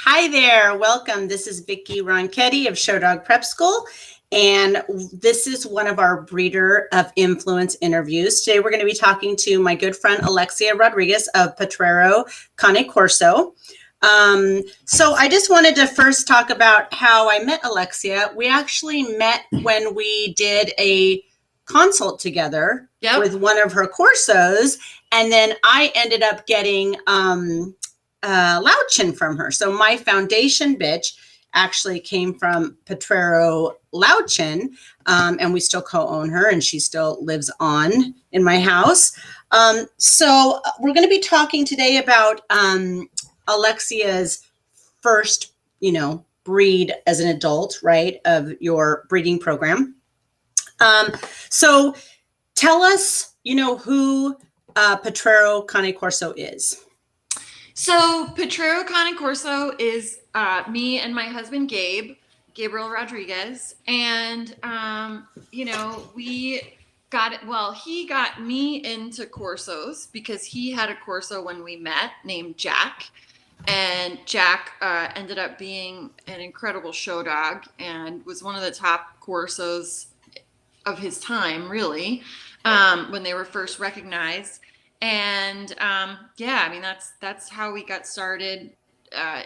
Hi there, welcome. This is Vicki Ronchette of Show Dog Prep School, and this is one of our Breeder of Influence interviews. Today we're going to be talking to my good friend Alexia Rodriguez of Potrero Corso. So I just wanted to first talk about how I met Alexia. We actually met when we did a consult together with one of her Corsos, and then I ended up getting Loudchin from her. So my foundation bitch actually came from Potrero Loudchin, and we still co-own her, and she still lives on in my house. So we're going to be talking today about Alexia's first, breed as an adult, right, of your breeding program. So tell us, who Potrero Corso is. So Potrero Corso is me and my husband Gabriel Rodriguez, and we got it. Well, he got me into Corsos because he had a Corso when we met named Jack, and Jack ended up being an incredible show dog and was one of the top Corsos of his time, really, when they were first recognized. And that's how we got started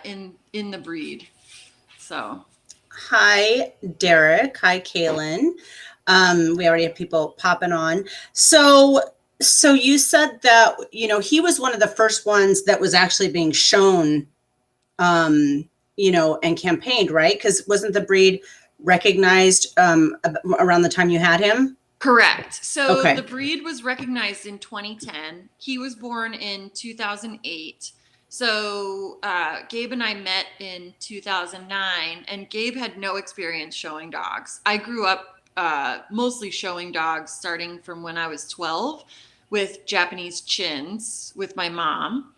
in the breed. So hi Derek, hi Kaylin. We already have people popping on. So you said that he was one of the first ones that was actually being shown and campaigned, right? Because wasn't the breed recognized around the time you had him? Correct. So okay. The breed was recognized in 2010. He was born in 2008. So Gabe and I met in 2009, and Gabe had no experience showing dogs. I grew up mostly showing dogs starting from when I was 12 with Japanese chins with my mom.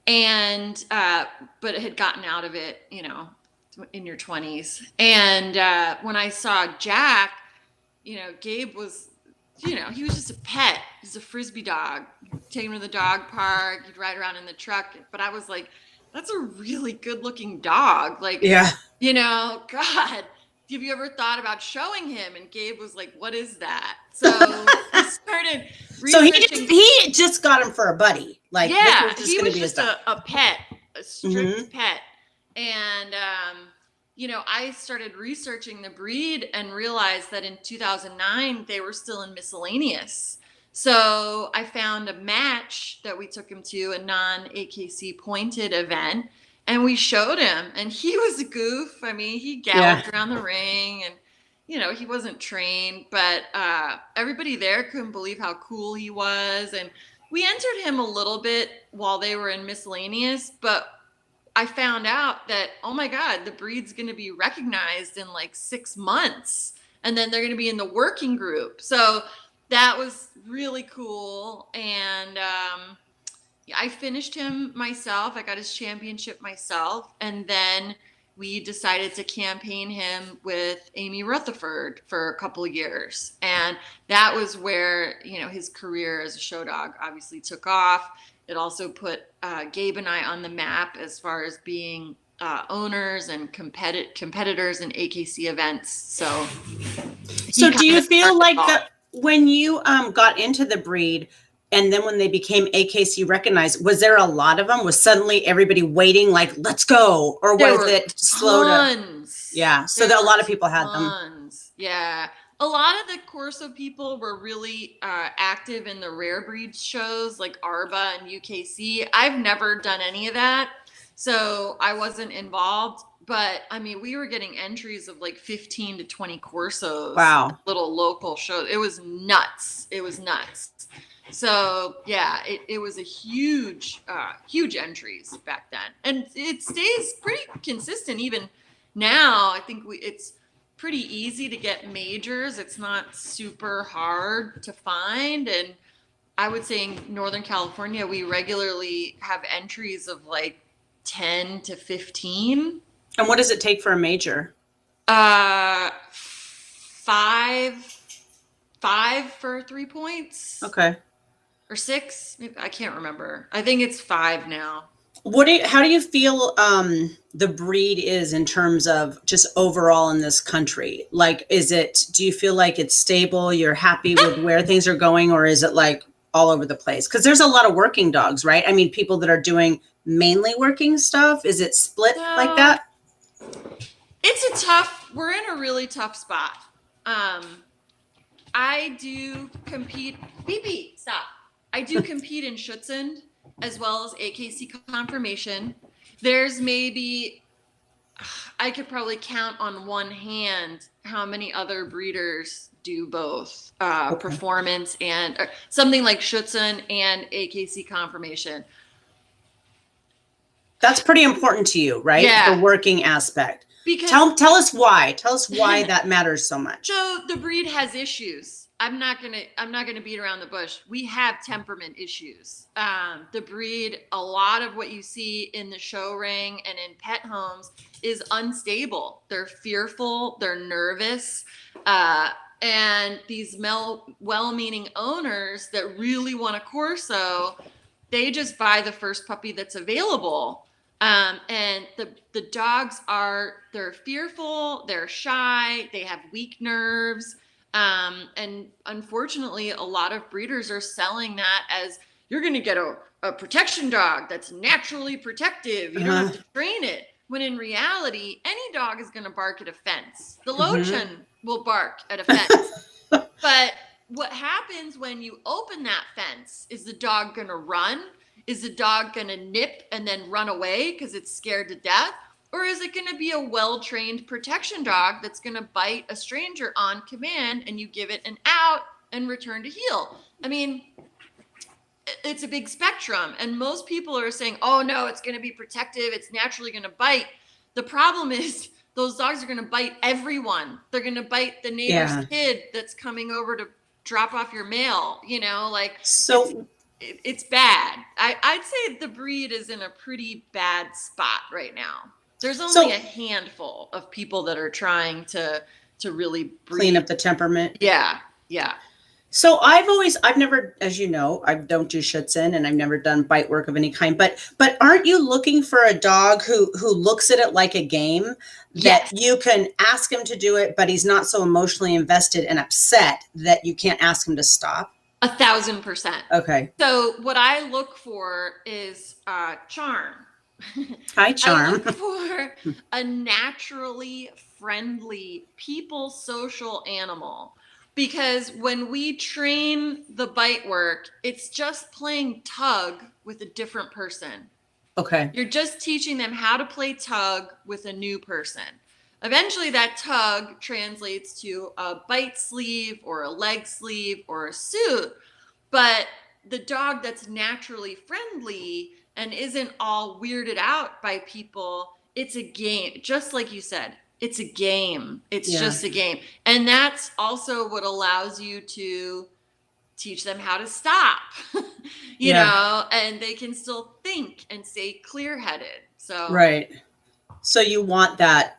And but had gotten out of it, in your 20s. And when I saw Jack, Gabe was, he was just a pet. He's a Frisbee dog. Take him to the dog park. He'd ride around in the truck. But I was like, that's a really good looking dog. Like, yeah, God, have you ever thought about showing him? And Gabe was like, what is that? So we started researching. So he just got him for a buddy. Like, yeah, he was just a pet, a strict pet. And, I started researching the breed and realized that in 2009, they were still in miscellaneous. So I found a match that we took him to, a non-AKC pointed event, and we showed him, and he was a goof. I mean, he galloped around the ring, and, he wasn't trained, but everybody there couldn't believe how cool he was. And we entered him a little bit while they were in miscellaneous, but I found out that, oh my God, the breed's going to be recognized in like 6 months, and then they're going to be in the working group. So that was really cool. And I finished him myself. I got his championship myself. And then we decided to campaign him with Amy Rutherford for a couple of years. And that was where, his career as a show dog obviously took off. It also put Gabe and I on the map as far as being owners and competitors in AKC events. So do you feel like that when you got into the breed and then when they became AKC recognized, was there a lot of them? Was suddenly everybody waiting like, let's go? Or was it slow to? Yeah. So a lot of people had them. Yeah. A lot of the Corso people were really active in the rare breed shows like ARBA and UKC. I've never done any of that, so I wasn't involved. But I mean, we were getting entries of like 15 to 20 Corsos. Wow. Little local shows. It was nuts. So yeah, it was a huge entries back then. And it stays pretty consistent even now. I think it's pretty easy to get majors. It's not super hard to find. And I would say in Northern California, we regularly have entries of like 10 to 15. And what does it take for a major? 5 for 3 points. Okay. Or 6. I can't remember. I think it's 5 now. How do you feel the breed is in terms of just overall in this country? Like, do you feel like it's stable? You're happy with where things are going, or is it like all over the place? Because there's a lot of working dogs, right? I mean, people that are doing mainly working stuff. Is it split like So that? we're in a really tough spot. I do compete, BB, stop. I do compete in Schutzhund as well as AKC confirmation. There's maybe, I could probably count on one hand how many other breeders do both Okay. performance and something like Schutzhund and AKC confirmation. That's pretty important to you, right? Yeah. The working aspect. Because Tell us why. Tell us why that matters so much. So the breed has issues. I'm not gonna beat around the bush. We have temperament issues. The breed, a lot of what you see in the show ring and in pet homes is unstable. They're fearful. They're nervous. And these well-meaning owners that really want a Corso, they just buy the first puppy that's available. And the dogs they're fearful, they're shy, they have weak nerves. And unfortunately, a lot of breeders are selling that as you're going to get a protection dog that's naturally protective. You don't have to train it. When in reality, any dog is going to bark at a fence. The Lochin will bark at a fence. But what happens when you open that fence? Is the dog going to run? Is the dog going to nip and then run away because it's scared to death? Or is it going to be a well-trained protection dog that's going to bite a stranger on command and you give it an out and return to heel? I mean, it's a big spectrum. And most people are saying, oh, no, it's going to be protective. It's naturally going to bite. The problem is those dogs are going to bite everyone. They're going to bite the neighbor's kid that's coming over to drop off your mail, So it's bad. I'd say the breed is in a pretty bad spot right now. There's only a handful of people that are trying to really clean up the temperament. Yeah. So I've never, as you know, I don't do Schutzhund and I've never done bite work of any kind, but aren't you looking for a dog who looks at it like a game that you can ask him to do it, but he's not so emotionally invested and upset that you can't ask him to stop? 1,000%. Okay. So what I look for is charm. Hi, charm. I look for a naturally friendly, people social animal. Because when we train the bite work, it's just playing tug with a different person. Okay. You're just teaching them how to play tug with a new person. Eventually that tug translates to a bite sleeve or a leg sleeve or a suit. But the dog that's naturally friendly and isn't all weirded out by people, it's a game. Just like you said, it's a game. It's just a game. And that's also what allows you to teach them how to stop, you know, and they can still think and stay clear-headed. So right. So you want that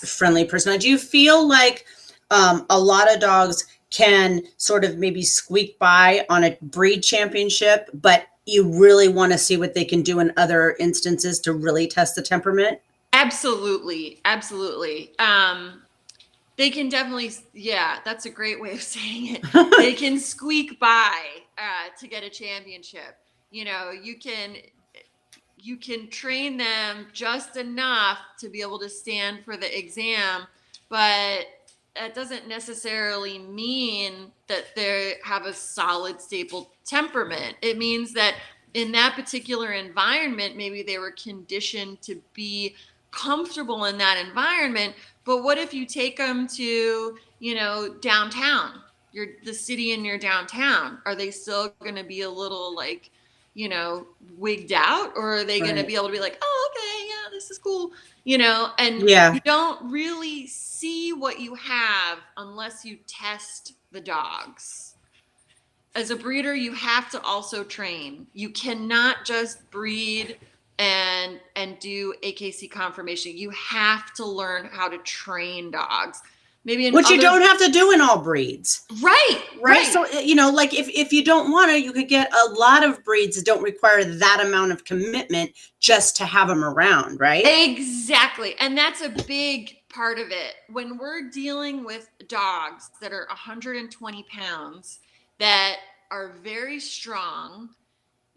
friendly person. Do you feel like a lot of dogs can sort of maybe squeak by on a breed championship, but you really want to see what they can do in other instances to really test the temperament? Absolutely. They can definitely, that's a great way of saying it. They can squeak by to get a championship. You know, you can train them just enough to be able to stand for the exam, but that doesn't necessarily mean that they have a solid, stable temperament. It means that in that particular environment, maybe they were conditioned to be comfortable in that environment. But what if you take them to, downtown, the city in your downtown? Are they still going to be a little wigged out, or are they going to be able to be like, oh, okay, yeah, this is cool, and you don't really see what you have unless you test the dogs. As a breeder, you have to also train. You cannot just breed and do AKC confirmation. You have to learn how to train dogs. maybe in Which you other, don't have to do in all breeds. right. So, like if you don't want to, you could get a lot of breeds that don't require that amount of commitment just to have them around, right? Exactly. And that's a big part of it. When we're dealing with dogs that are 120 pounds that are very strong,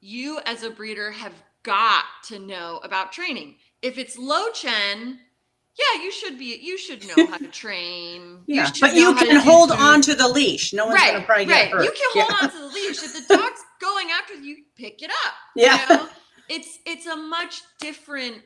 you as a breeder have got to know about training. If it's low chen, yeah, you should know how to train. You Yeah, should but know you how to can do hold food. on to the leash. No one's going to probably get hurt. You can hold on to the leash. If the dog's going after you, pick it up. Yeah. You know? It's a much different,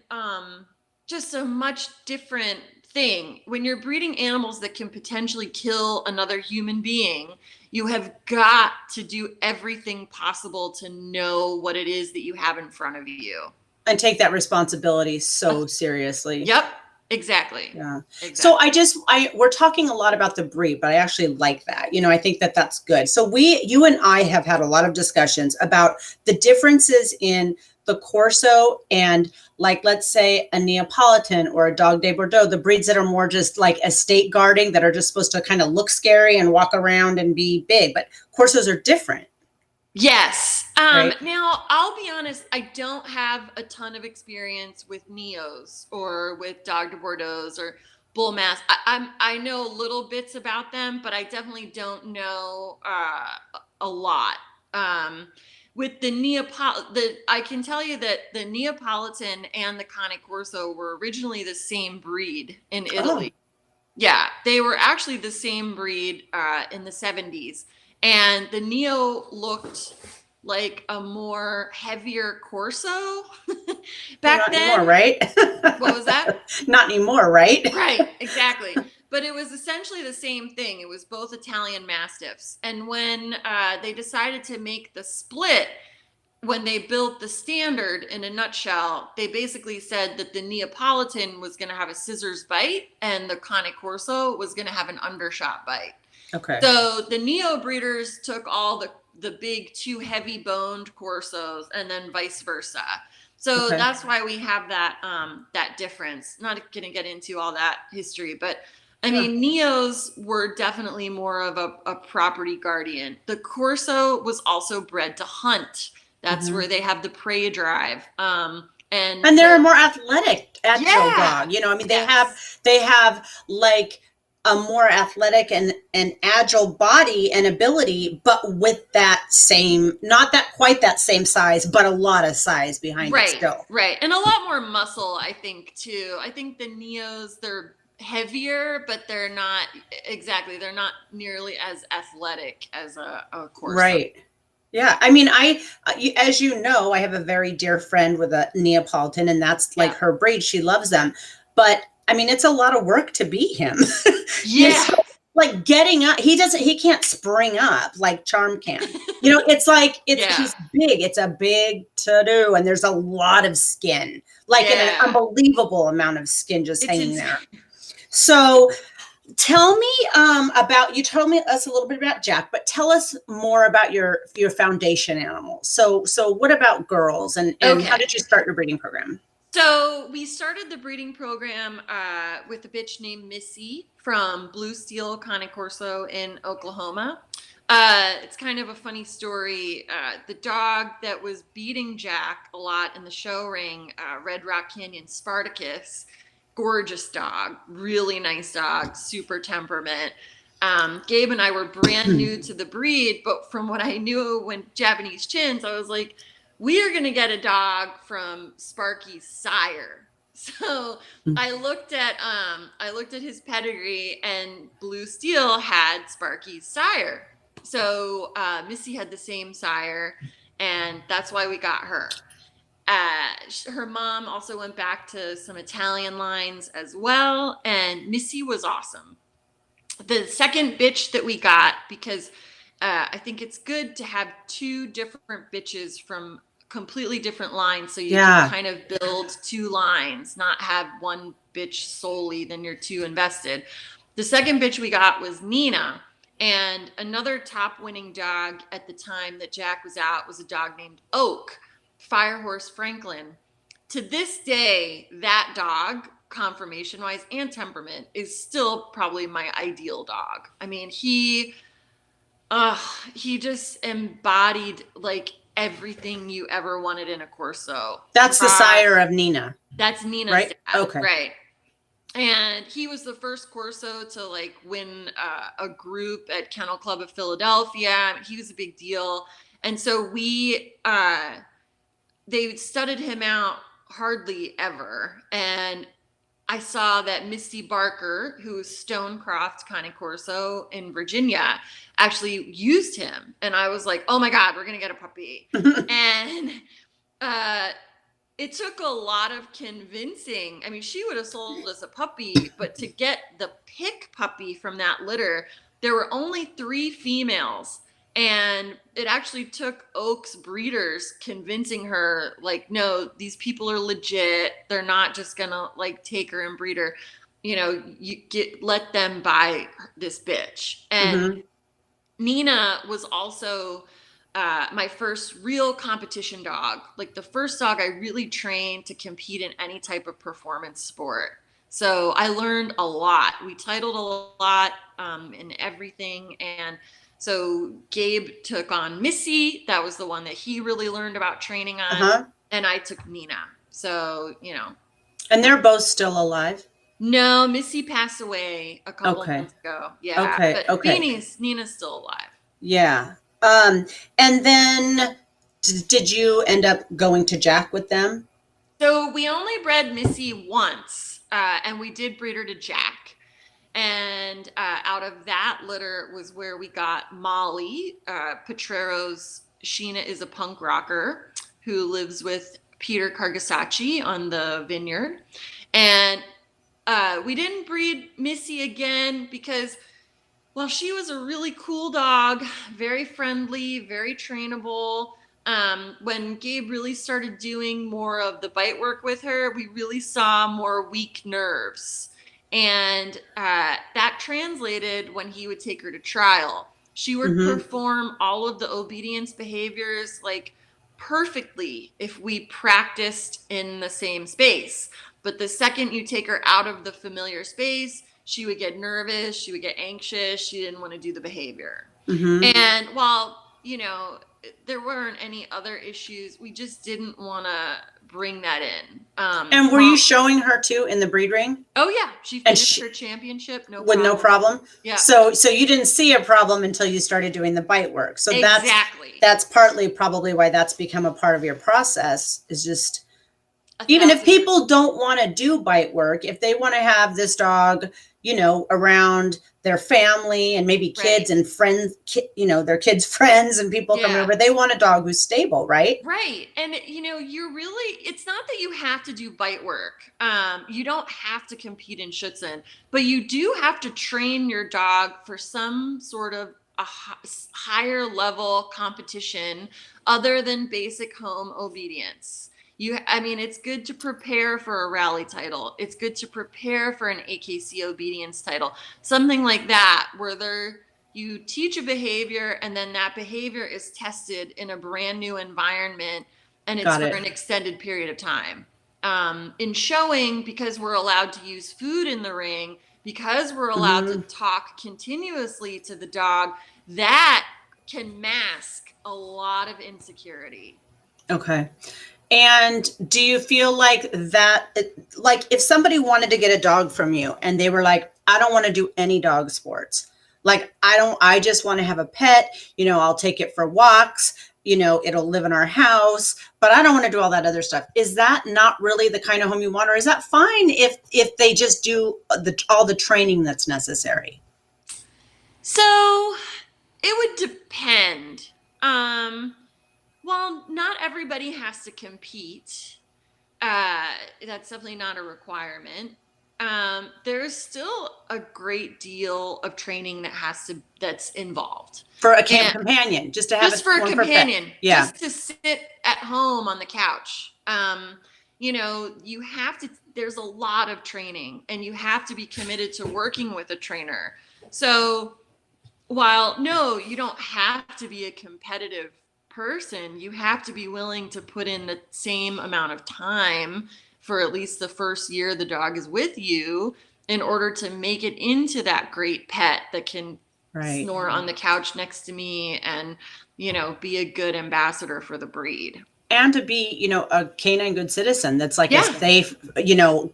just a much different thing. When you're breeding animals that can potentially kill another human being, you have got to do everything possible to know what it is that you have in front of you. And take that responsibility so seriously. Yep. Exactly. Yeah. Exactly. So we're talking a lot about the breed, but I actually like that. I think that that's good. So you and I have had a lot of discussions about the differences in the Corso and, like, let's say a Neapolitan or a Dog de Bordeaux, the breeds that are more just like estate guarding, that are just supposed to kind of look scary and walk around and be big, but Corsos are different. Yes. Right? Now, I'll be honest, I don't have a ton of experience with Neos or with Dog de Bordeaux or Bull Mass. I know little bits about them, but I definitely don't know a lot. With the I can tell you that the Neapolitan and the Cane Corso were originally the same breed in Italy. Oh. Yeah, they were actually the same breed in the 70s. And the Neo looked like a more heavier Corso back Not then. anymore, right? What was that? Not anymore, right? Right, exactly. But it was essentially the same thing. It was both Italian Mastiffs. And when they decided to make the split, when they built the standard, in a nutshell, they basically said that the Neapolitan was going to have a scissors bite and the Cane Corso was going to have an undershot bite. Okay. So the Neo breeders took all the big, too heavy boned Corsos, and then vice versa. So Okay. that's why we have that difference. Not going to get into all that history, but I mean, Neos were definitely more of a property guardian. The Corso was also bred to hunt. That's where they have the prey drive. And they're a more athletic, agile dog. Yeah. I mean, they have like a more athletic and agile body and ability, but with that same, not that quite that same size, but a lot of size behind it still. Right. And a lot more muscle, I think, too. I think the Neos, they're heavier, but they're not nearly as athletic as a Corso. Right. Yeah. I mean, as you know, I have a very dear friend with a Neapolitan, and that's like her breed. She loves them. But I mean, it's a lot of work to beat him. Yeah. Like getting up, he can't spring up like Charm can. It's like, he's big. It's a big to-do, and there's a lot of skin, like an unbelievable amount of skin just hanging there. So tell me you told us a little bit about Jack, but tell us more about your foundation animals. So what about girls, and how did you start your breeding program? So we started the breeding program with a bitch named Missy from Blue Steel Cane Corso in Oklahoma. It's kind of a funny story. The dog that was beating Jack a lot in the show ring, Red Rock Canyon Spartacus, gorgeous dog, really nice dog, super temperament. Gabe and I were brand new to the breed, but from what I knew when Japanese chins, I was like, we are going to get a dog from Sparky's sire. So I looked at his pedigree, and Blue Steel had Sparky's sire. So Missy had the same sire, and that's why we got her. Her mom also went back to some Italian lines as well, and Missy was awesome. The second bitch that we got, because I think it's good to have two different bitches from completely different lines, so you can kind of build two lines, not have one bitch solely, then you're too invested. The second bitch we got was Nina, and another top winning dog at the time that Jack was out was a dog named Oak, Firehorse Franklin. To this day, that dog conformation wise and temperament, is still probably my ideal dog. I mean, he just embodied like everything you ever wanted in a Corso. That's the sire of Nina. That's Nina's right? dad. Okay. Right. And he was the first Corso to like win a group at Kennel Club of Philadelphia. He was a big deal. And so they studded him out hardly ever. And I saw that Misty Barker, who's Stonecroft Cane Corso in Virginia, actually used him. And I was like, oh my God, we're going to get a puppy. And it took a lot of convincing. I mean, she would have sold us a puppy, but to get the pick puppy from that litter, there were only 3 females. And it actually took Oak's breeders convincing her, like, no, these people are legit. They're not just gonna like take her and breed her. You know, let them buy this bitch. And Nina was also my first real competition dog, like the first dog I really trained to compete in any type of performance sport. So I learned a lot. We titled a lot in everything. And so Gabe took on Missy. That was the one that he really learned about training on. And I took Nina. So, you know. And they're both still alive? No, Missy passed away a couple of months ago. Yeah. But Nina's still alive. Yeah. And then did you end up going to Jack with them? So we only bred Missy once, and we did breed her to Jack. And out of that litter was where we got Molly, Potrero's Sheena is a punk rocker who lives with Peter Cargasacci on the vineyard. And we didn't breed Missy again because, well, she was a really cool dog, very friendly, very trainable. When Gabe really started doing more of the bite work with her, we really saw more weak nerves. And that translated when he would take her to trial. She would perform all of the obedience behaviors like perfectly if we practiced in the same space. But the second you take her out of the familiar space, she would get nervous, she would get anxious, she didn't want to do the behavior. And while, you know, there weren't any other issues, we just didn't want to bring that in. And were you showing her too in the breed ring? Oh yeah, she finished her championship with no problem. Yeah. So you didn't see a problem until you started doing the bite work. So that's partly probably why that's become a part of your process, is just even if people don't want to do bite work, if they want to have this dog, you know, around their family and maybe kids and friends, you know, their kids' friends and people coming over, they want a dog who's stable, right? Right. And, you know, it's not that you have to do bite work. You don't have to compete in Schutzen, but you do have to train your dog for some sort of a higher level competition other than basic home obedience. It's good to prepare for a rally title. It's good to prepare for an AKC obedience title. Something like that, where you teach a behavior and then that behavior is tested in a brand new environment and it's for an extended period of time. In showing, because we're allowed to use food in the ring, because we're allowed to talk continuously to the dog, that can mask a lot of insecurity. Okay. And do you feel like that, like if somebody wanted to get a dog from you and they were like, I don't want to do any dog sports. Like, I just want to have a pet, you know, I'll take it for walks, you know, it'll live in our house, but I don't want to do all that other stuff. Is that not really the kind of home you want? Or is that fine if they just do all the training that's necessary? So it would depend. Well, not everybody has to compete. That's definitely not a requirement. There's still a great deal of training that's involved for a companion, just to have just for a companion, just to sit at home on the couch. You know, there's a lot of training and you have to be committed to working with a trainer. So while no, you don't have to be a competitive person, you have to be willing to put in the same amount of time for at least the first year the dog is with you in order to make it into that great pet that can snore on the couch next to me and, be a good ambassador for the breed. And to be, a canine good citizen that's like a safe,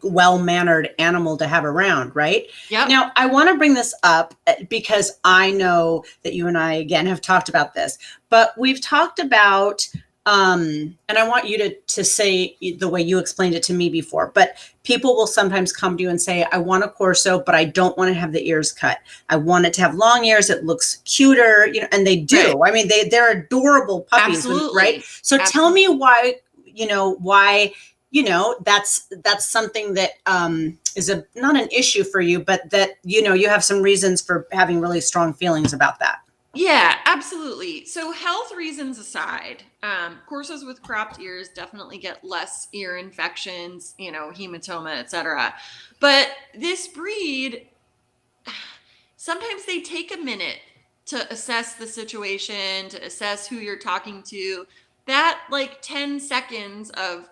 well-mannered animal to have around, right? Yeah. Now, I want to bring this up because I know that you and I, again, have talked about this, but we've talked about, and I want you to say the way you explained it to me before, but people will sometimes come to you and say, I want a Corso, but I don't want to have the ears cut. I want it to have long ears. It looks cuter, and they do. Right. I mean, they're adorable puppies, right? So tell me why, that's something that is not an issue for you, but that, you have some reasons for having really strong feelings about that. Yeah, absolutely. So health reasons aside, Corsos with cropped ears definitely get less ear infections, hematoma, etc. But this breed, sometimes they take a minute to assess the situation, to assess who you're talking to. That 10 seconds of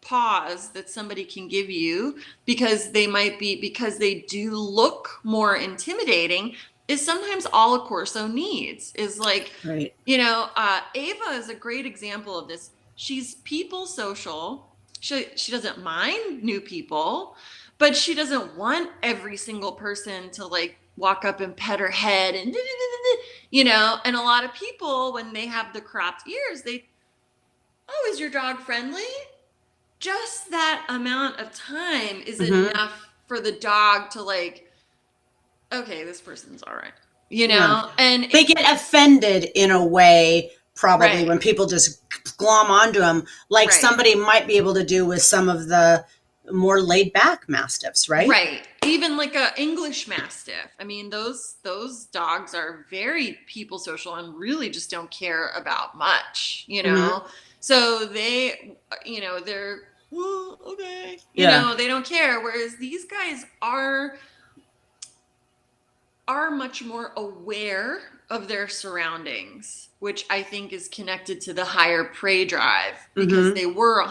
pause that somebody can give you because they do look more intimidating is sometimes all a Corso needs. Is Ava is a great example of this. She's people social. She doesn't mind new people, but she doesn't want every single person to walk up and pet her head and and a lot of people, when they have the cropped ears, is your dog friendly? Just that amount of time is enough for the dog to okay, this person's all right, and they get offended in a way, probably when people just glom onto them, somebody might be able to do with some of the more laid back Mastiffs, right? Right. Even a English Mastiff. I mean, those dogs are very people social and really just don't care about much, So they, they're, well, okay. They don't care. Whereas these guys are much more aware of their surroundings, which I think is connected to the higher prey drive because they were a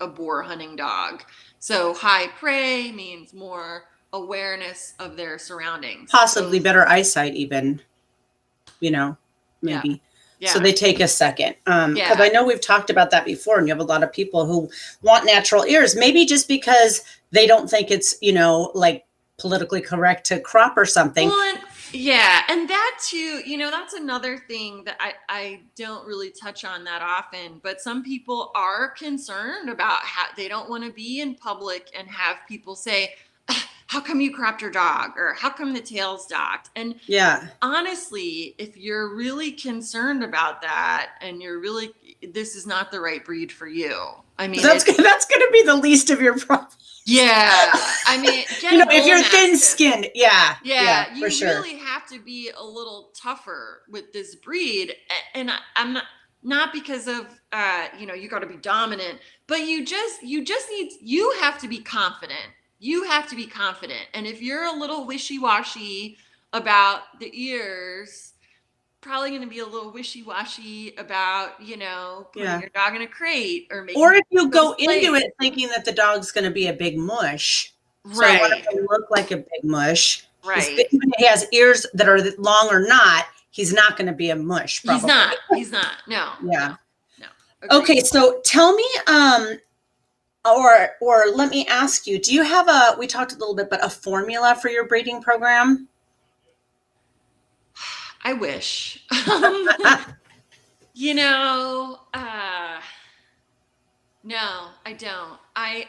boar hunting dog. So high prey means more awareness of their surroundings. Possibly better eyesight even, maybe. Yeah. So they take a second. Because I know we've talked about that before, and you have a lot of people who want natural ears, maybe just because they don't think it's, politically correct to crop or something. Well, and that too, that's another thing that I don't really touch on that often, but some people are concerned about how they don't want to be in public and have people say, how come you cropped your dog? Or how come the tail's docked? And honestly, if you're really concerned about that and this is not the right breed for you. I mean, that's going to be the least of your problems. Yeah. I mean, if you're thin skinned, you for sure. really have to be a little tougher with this breed. And I'm not because of, you got to be dominant, but you have to be confident. You have to be confident. And if you're a little wishy-washy about the ears, probably going to be a little wishy-washy about, putting your dog in a crate or if you go into it thinking that the dog's going to be a big mush. So I want him to look like a big mush. Right. When he has ears that are long or not, he's not going to be a mush. Probably. He's not. No. Yeah. No. Okay. So tell me, or let me ask you, do you have we talked a little bit, but a formula for your breeding program? I wish. No, I don't. I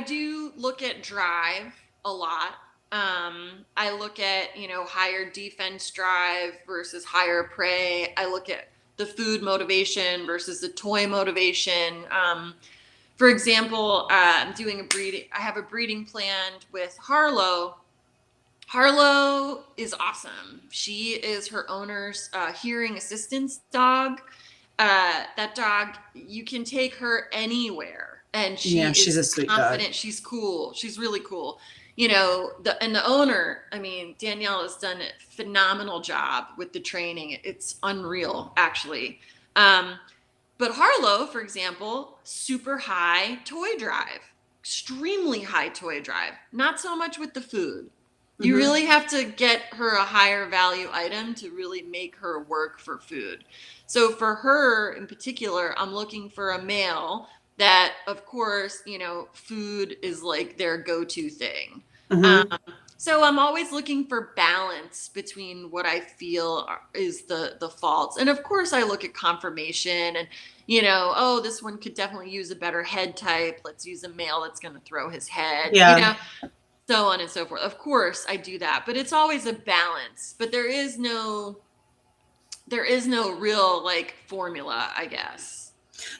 do look at drive a lot. I look at, higher defense drive versus higher prey. I look at the food motivation versus the toy motivation. For example, I'm doing I have a breeding planned with Harlow. Harlow is awesome. She is her owner's hearing assistance dog. That dog, you can take her anywhere, and she's a sweet confident dog. She's cool. She's really cool. The owner, I mean, Danielle has done a phenomenal job with the training. It's unreal, actually. But Harlow, for example, super high toy drive, extremely high toy drive. Not so much with the food. You really have to get her a higher value item to really make her work for food. So for her in particular, I'm looking for a male that, of course, you know, food is like their go-to thing. So I'm always looking for balance between what I feel is the faults. And of course I look at conformation and, you know, oh, this one could definitely use a better head type. Let's use a male that's going to throw his head, you know, so on and so forth. Of course I do that, but it's always a balance. But there is no real like formula, I guess.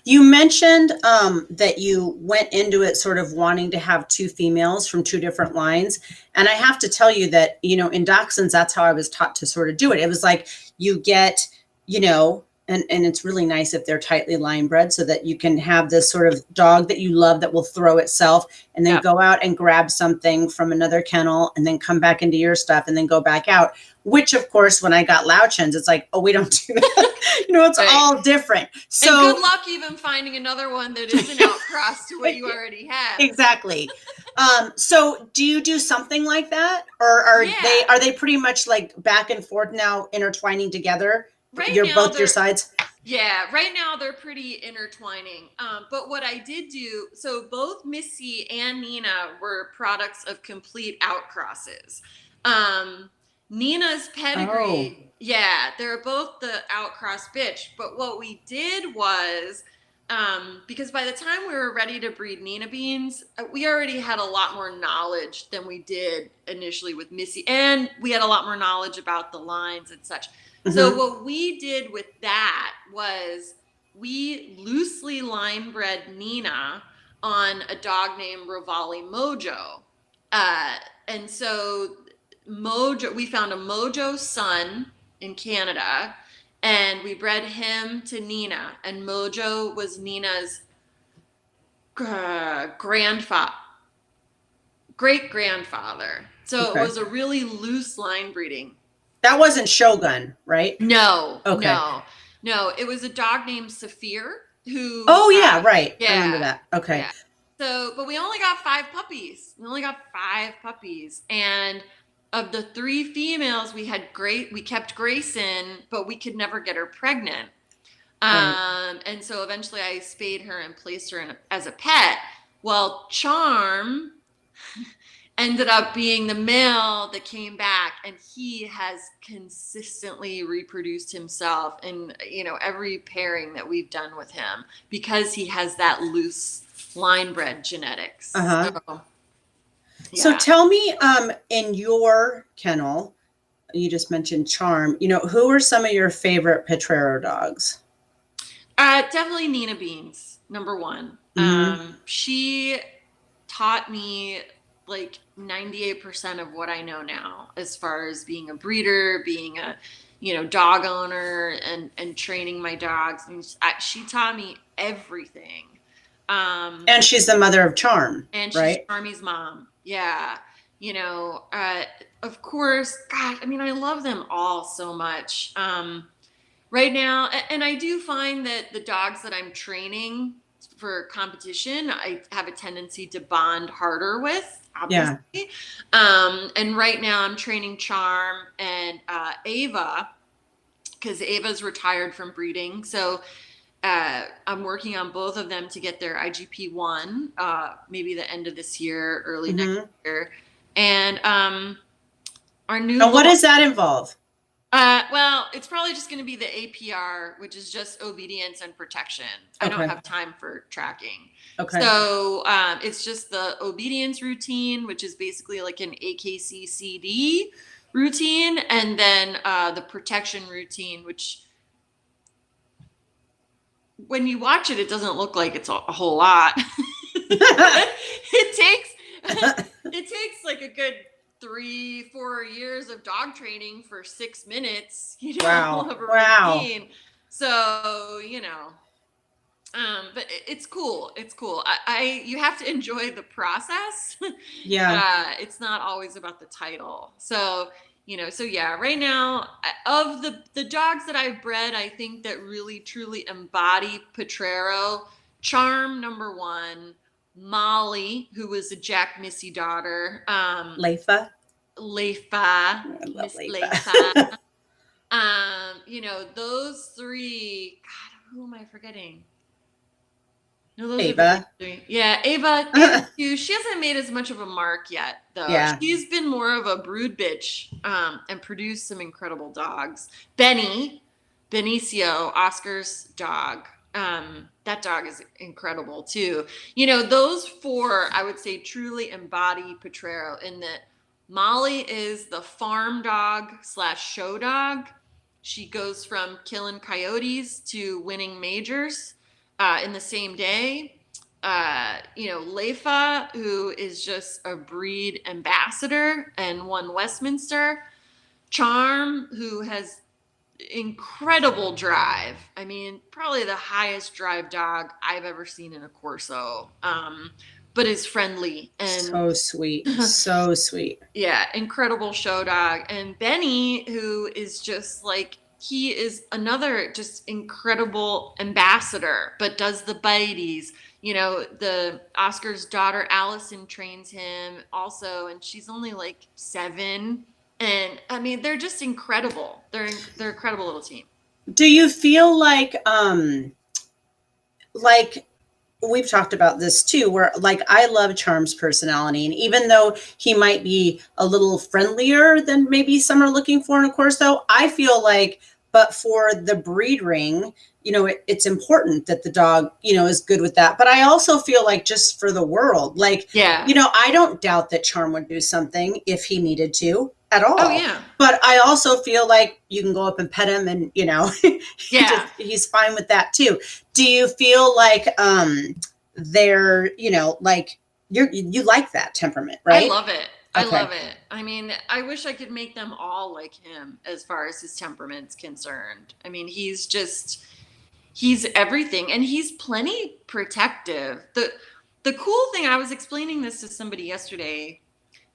You mentioned that you went into it sort of wanting to have two females from two different lines. And I have to tell you that, you know, in dachshunds, that's how I was taught to sort of do it. It was like you get, you know, and it's really nice if they're tightly line bred so that you can have this sort of dog that you love that will throw itself and then go out and grab something from another kennel and then come back into your stuff and then go back out. Which, of course, when I got Lauchens, it's like, oh, we don't do that. You know, it's all different. So and good luck even finding another one that isn't outcrossed to what you already have. Exactly. So do you do something like that? Or are they pretty much like back and forth now intertwining together? Right You're now, both your sides? Yeah, right now they're pretty intertwining. But what I did do, so both Missy and Nina were products of complete outcrosses. Nina's pedigree, yeah, they're both the outcross bitch. But what we did was, because by the time we were ready to breed Nina Beans, we already had a lot more knowledge than we did initially with Missy. And we had a lot more knowledge about the lines and such. So what we did with that was we loosely line bred Nina on a dog named Rivali Mojo. And so Mojo, we found a Mojo son in Canada and we bred him to Nina, and Mojo was Nina's great grandfather. So it was a really loose line breeding. That wasn't Shogun, right? No, no. It was a dog named Saphir who. Oh yeah, right. I remember that. Okay. Yeah. So, but we only got 5 puppies. And of the 3 females, we kept Grayson, but we could never get her pregnant. And so eventually I spayed her and placed her as a pet. Well, Charm ended up being the male that came back, and he has consistently reproduced himself in, you know, every pairing that we've done with him because he has that loose line bred genetics. So tell me, in your kennel, you just mentioned Charm, you know, who are some of your favorite Potrero dogs? Definitely Nina Beans, number 1. She taught me like 98% of what I know now, as far as being a breeder, being a, you know, dog owner and training my dogs. I mean, she taught me everything. And she's the mother of Charm, and she's right? Charmy's mom. Yeah. You know, of course, God, I mean, I love them all so much. Right now, and I do find that the dogs that I'm training for competition, I have a tendency to bond harder with, obviously. And right now I'm training Charm and Ava, because Ava's retired from breeding. So I'm working on both of them to get their IGP1, maybe the end of this year, early next year. And our new. And what does that involve? Well, it's probably just going to be the APR, which is just obedience and protection. I don't have time for tracking. So it's just the obedience routine, which is basically like an AKC CD routine, and then the protection routine, which when you watch it, it doesn't look like it's a whole lot. It takes like a good 3-4 years of dog training for 6 minutes, you know, of a routine. So, you know, but it's cool. It's cool. You have to enjoy the process. It's not always about the title. So, So yeah, right now of the dogs that I've bred, I think that really truly embody Potrero. Charm, number one. Molly, who was a Jack Missy daughter. Leifa. Leifa, I love Miss Leifa. Leifa. Those three. God, who am I forgetting? No, those are the big Ava. three. Yeah, Ava too. She hasn't made as much of a mark yet, though. Yeah. She's been more of a brood bitch, and produced some incredible dogs. Benny, Benicio, Oscar's dog. That dog is incredible too. Those four, I would say, truly embody Potrero in that Molly is the farm dog / show dog. She goes from killing coyotes to winning majors in the same day. Leifa, who is just a breed ambassador and won Westminster. Charm, who has incredible drive. I mean, probably the highest drive dog I've ever seen in a Corso, but is friendly and so sweet. So sweet. Yeah, incredible show dog. And Benny, who is just like, he is another just incredible ambassador, but does the bites. The Oscar's daughter Allison trains him also, and she's only like 7. And I mean, they're just incredible. They're incredible little team. Do you feel like we've talked about this too, where like I love Charm's personality, and even though he might be a little friendlier than maybe some are looking for in a Corso, I feel like, but for the breed ring, it's important that the dog, is good with that. But I also feel like just for the world, like, Yeah. I don't doubt that Charm would do something if he needed to at all. Oh, yeah. But I also feel like you can go up and pet him and, Yeah. he's fine with that too. Do you feel like they're, like you like that temperament, right? I love it. Okay. I love it. I mean, I wish I could make them all like him as far as his temperament's concerned. I mean, he's everything, and he's plenty protective. The cool thing, I was explaining this to somebody yesterday,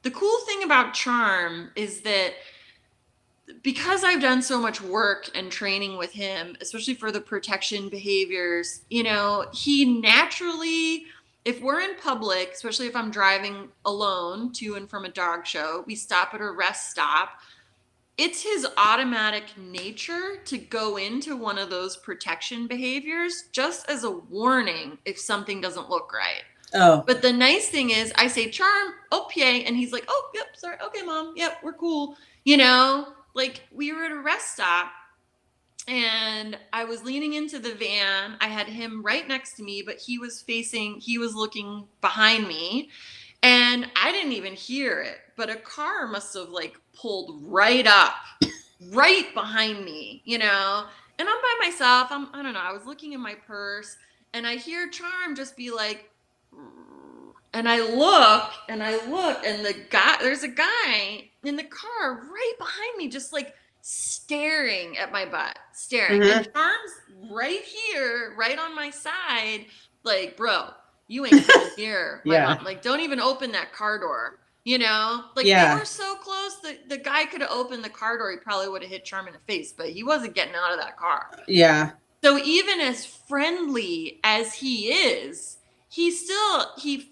the cool thing about Charm is that because I've done so much work and training with him, especially for the protection behaviors, he naturally, if we're in public, especially if I'm driving alone to and from a dog show, we stop at a rest stop. It's his automatic nature to go into one of those protection behaviors just as a warning if something doesn't look right. Oh. But the nice thing is I say, Charm, okay. And he's like, oh, yep, sorry. Okay, Mom. Yep, we're cool. Like we were at a rest stop and I was leaning into the van. I had him right next to me, but he was looking behind me, and I didn't even hear it, but a car must have like pulled right up, right behind me, and I'm by myself. I don't know. I was looking in my purse and I hear Charm just be like, and I look, and there's a guy in the car right behind me, just like staring at my butt, staring. Mm-hmm. And Charm's right here, right on my side, like, bro, you ain't coming here. Yeah. Mom, like, don't even open that car door. Like Yeah. They were so close that the guy could have opened the car door. He probably would have hit Charm in the face, but he wasn't getting out of that car. Yeah. So even as friendly as he is, he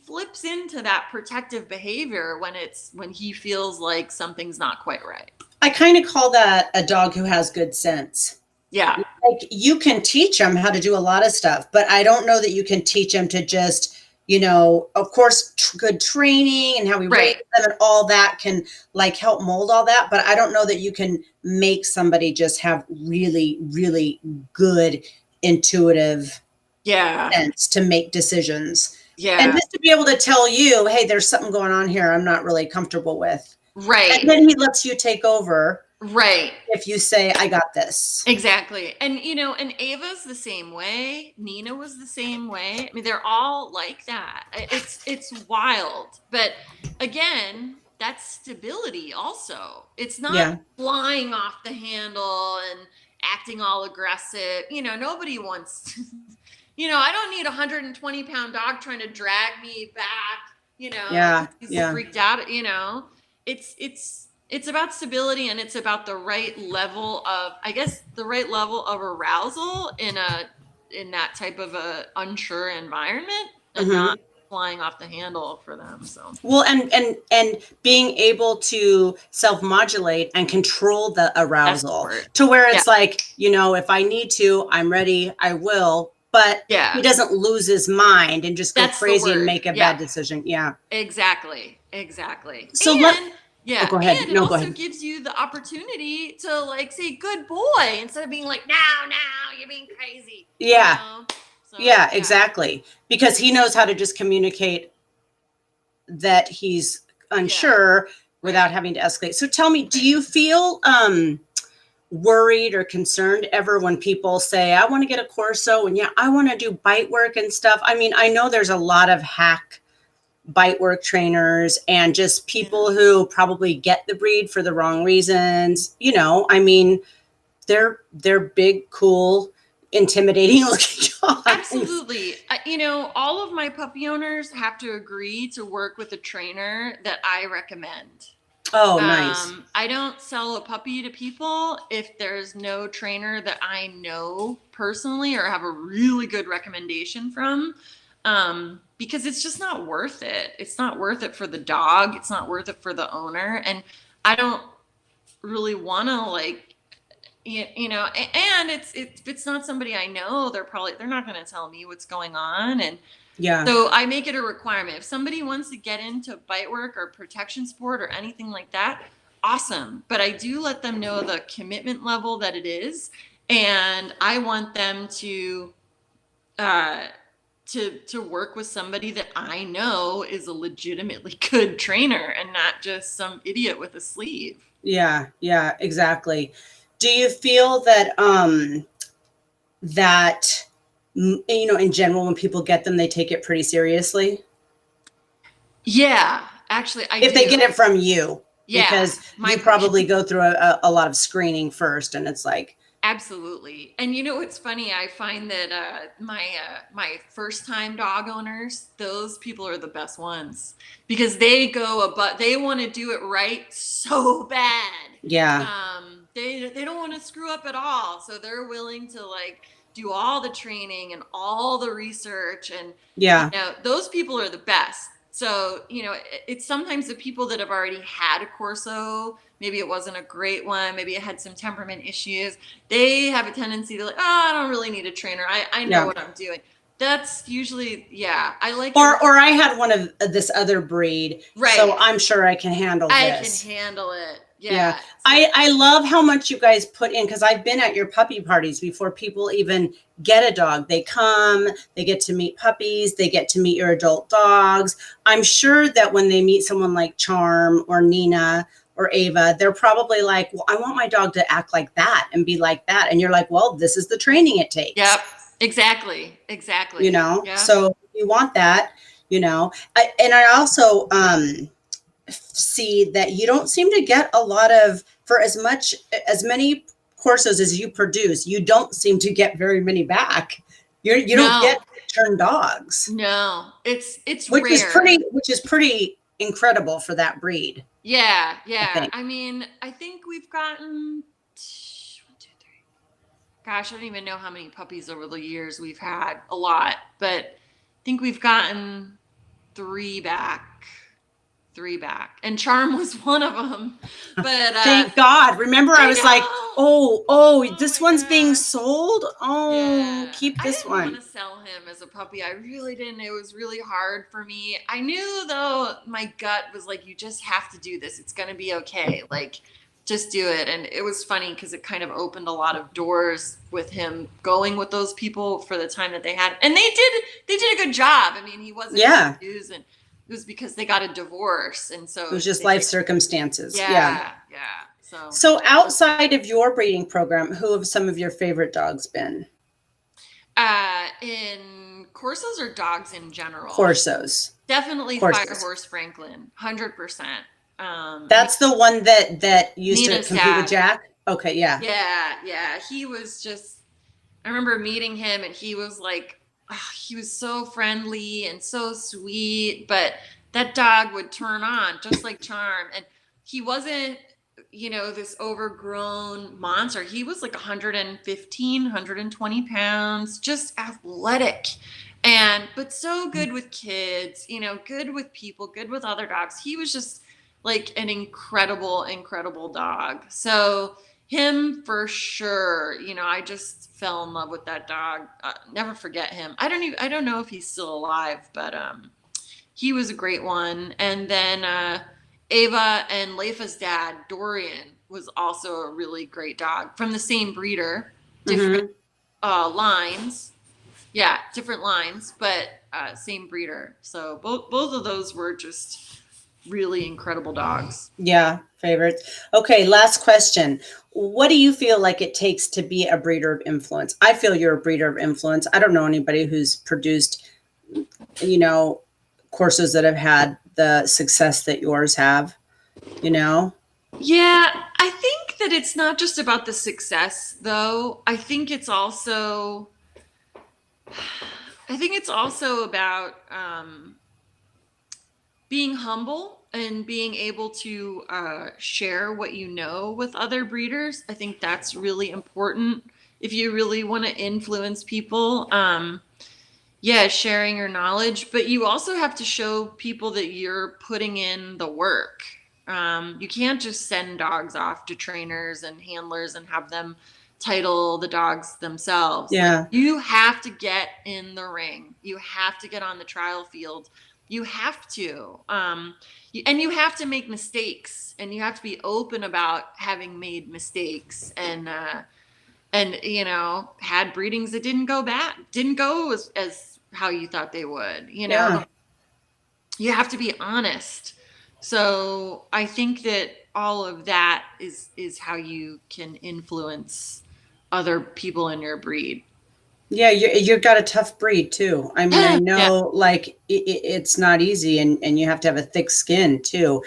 flips into that protective behavior when he feels like something's not quite right. I kind of call that a dog who has good sense. Yeah. Like you can teach them how to do a lot of stuff, but I don't know that you can teach them to just, of course, good training and how we raise them and all that can like help mold all that. But I don't know that you can make somebody just have really, really good intuitive sense to make decisions. Yeah. And just to be able to tell you, hey, there's something going on here I'm not really comfortable with. Right. And then he lets you take over. Right. If you say, I got this. Exactly. And, and Ava's the same way. Nina was the same way. I mean, they're all like that. It's wild. But again, that's stability also. It's not flying off the handle and acting all aggressive. Nobody wants, I don't need a 120-pound dog trying to drag me back, he's freaked out, it's about stability, and it's about the right level of, I guess, the right level of arousal in that type of a unsure environment, and not flying off the handle for them. So well, and being able to self-modulate and control the arousal to where it's like, you know, if I need to, I'm ready, I will, but he doesn't lose his mind and just go crazy and make a bad decision. Yeah, exactly. So Yeah. Go ahead. And it also gives you the opportunity to like say good boy instead of being like, no, you're being crazy. Yeah. You know? So, yeah, exactly. Because he knows how to just communicate that he's unsure without having to escalate. So tell me, do you feel worried or concerned ever when people say, I want to get a Corso and I want to do bite work and stuff? I mean, I know there's a lot of hack bite work trainers and just people who probably get the breed for the wrong reasons. You know, I mean, they're big, cool, intimidating looking dogs. Absolutely. You know, all of my puppy owners have to agree to work with a trainer that I recommend. Oh, nice. I don't sell a puppy to people if there's no trainer that I know personally or have a really good recommendation from. Because it's just not worth it. It's not worth it for the dog. It's not worth it for the owner. And I don't really want to like, you know, and it's not somebody I know. They're not going to tell me what's going on. And so I make it a requirement. If somebody wants to get into bite work or protection sport or anything like that, awesome. But I do let them know the commitment level that it is. And I want them to work with somebody that I know is a legitimately good trainer and not just some idiot with a sleeve. Yeah, exactly. Do you feel that that you know, in general, when people get them, they take it pretty seriously? Yeah, actually, if they get it from you, because you probably go through a lot of screening first, and it's like, absolutely. And you know what's funny? I find that my first time dog owners, those people are the best ones because they they want to do it right so bad. Yeah. They don't want to screw up at all, so they're willing to like do all the training and all the research, and you know, those people are the best. So, you know, it's sometimes the people that have already had a Corso, maybe it wasn't a great one, maybe it had some temperament issues. They have a tendency to like, oh, I don't really need a trainer. I know what I'm doing. That's usually, I like or I had one of this other breed, so I'm sure I can handle this. I can handle it. Yeah. I love how much you guys put in, because I've been at your puppy parties before people even get a dog. They come, they get to meet puppies, they get to meet your adult dogs. I'm sure that when they meet someone like Charm or Nina or Ava, they're probably like, well, I want my dog to act like that and be like that. And you're like, well, this is the training it takes. Yep. Exactly. You know, so you want that, you know. I also see that you don't seem to get a lot of, for as many Corsos as you produce, you don't seem to get very many back. You don't get return dogs. No, it's which rare. Which is pretty incredible for that breed. Yeah. I mean, I think we've gotten 1, 2, 3. Gosh, I don't even know how many puppies over the years we've had. A lot, but I think we've gotten 3 back. And Charm was one of them. But thank God. Remember, I was like, oh, this one's being sold. Oh, keep this one. I didn't want to sell him as a puppy. I really didn't. It was really hard for me. I knew though, my gut was like, you just have to do this. It's going to be okay. Like, just do it. And it was funny because it kind of opened a lot of doors with him going with those people for the time that they had. And they did a good job. I mean, he wasn't confused, and it was because they got a divorce, and so it was just life circumstances. Yeah. So outside of your breeding program, who have some of your favorite dogs been? In Corsos or dogs in general? Corsos. Definitely Fire Horse Franklin, 100%. That's the one that used to compete with Jack. Okay, yeah. He was just. I remember meeting him, and he was like. He was so friendly and so sweet, but that dog would turn on just like Charm. And he wasn't this overgrown monster. He was like 115, 120 pounds, just athletic. But so good with kids, good with people, good with other dogs. He was just like an incredible, incredible dog. So him for sure, I just fell in love with that dog. Never forget him. I don't know if he's still alive, but he was a great one. And then Ava and Leifa's dad, Dorian, was also a really great dog from the same breeder, different lines. Yeah, different lines, but same breeder. So both of those were just really incredible dogs. Yeah, favorites. Okay, last question. What do you feel like it takes to be a breeder of influence? I feel you're a breeder of influence. I don't know anybody who's produced, Corsos that have had the success that yours have, Yeah, I think that it's not just about the success, though. I think it's also about being humble and being able to share what you know with other breeders. I think that's really important if you really want to influence people. Sharing your knowledge, but you also have to show people that you're putting in the work. You can't just send dogs off to trainers and handlers and have them title the dogs themselves. Yeah. Like, you have to get in the ring. You have to get on the trial field. You have to. And you have to make mistakes, and you have to be open about having made mistakes and had breedings that didn't go as how you thought they would. Yeah. You have to be honest. So I think that all of that is how you can influence other people in your breed. Yeah, you've got a tough breed too. I mean, I know like it's not easy, and you have to have a thick skin too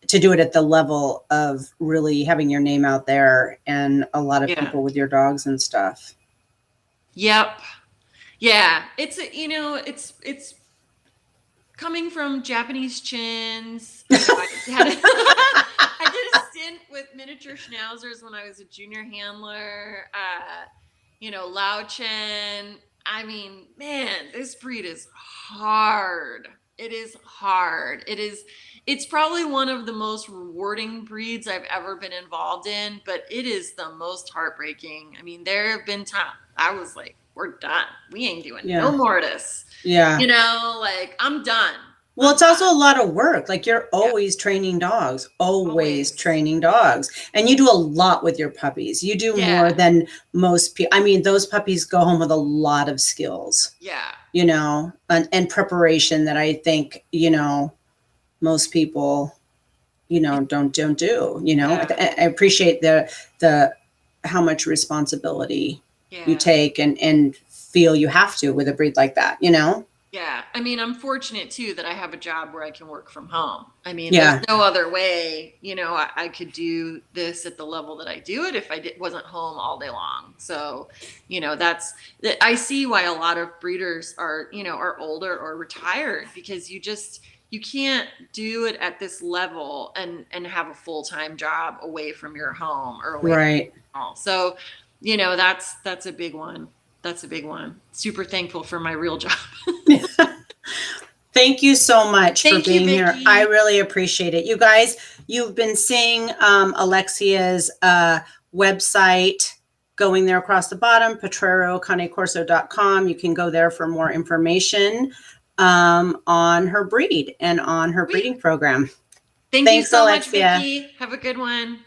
to do it at the level of really having your name out there and a lot of people with your dogs and stuff. Yep. Yeah. It's coming from Japanese chins. I did a stint with miniature schnauzers when I was a junior handler. Lao Chen. I mean, man, this breed is hard. It is hard. It's probably one of the most rewarding breeds I've ever been involved in, but it is the most heartbreaking. I mean, there have been times I was like, we're done. We ain't doing no more of this. Yeah. Like, I'm done. Well, it's also a lot of work. Like, you're always training dogs, always training dogs. And you do a lot with your puppies. You do more than most people. I mean, those puppies go home with a lot of skills. Yeah. And preparation that I think, most people, don't do, I appreciate the how much responsibility you take and feel you have to with a breed like that, Yeah. I mean, I'm fortunate too that I have a job where I can work from home. I mean, there's no other way, I could do this at the level that I do it if I wasn't home all day long. So, I see why a lot of breeders are older or retired, because you can't do it at this level and have a full-time job away from your home or away from home. So, that's a big one. That's a big one. Super thankful for my real job. Thank you so much for being here. I really appreciate it. You guys, you've been seeing Alexia's website going there across the bottom, PotreroCaneCorso.com. You can go there for more information on her breed and on her breeding program. Thanks you so much, Vicki. Have a good one.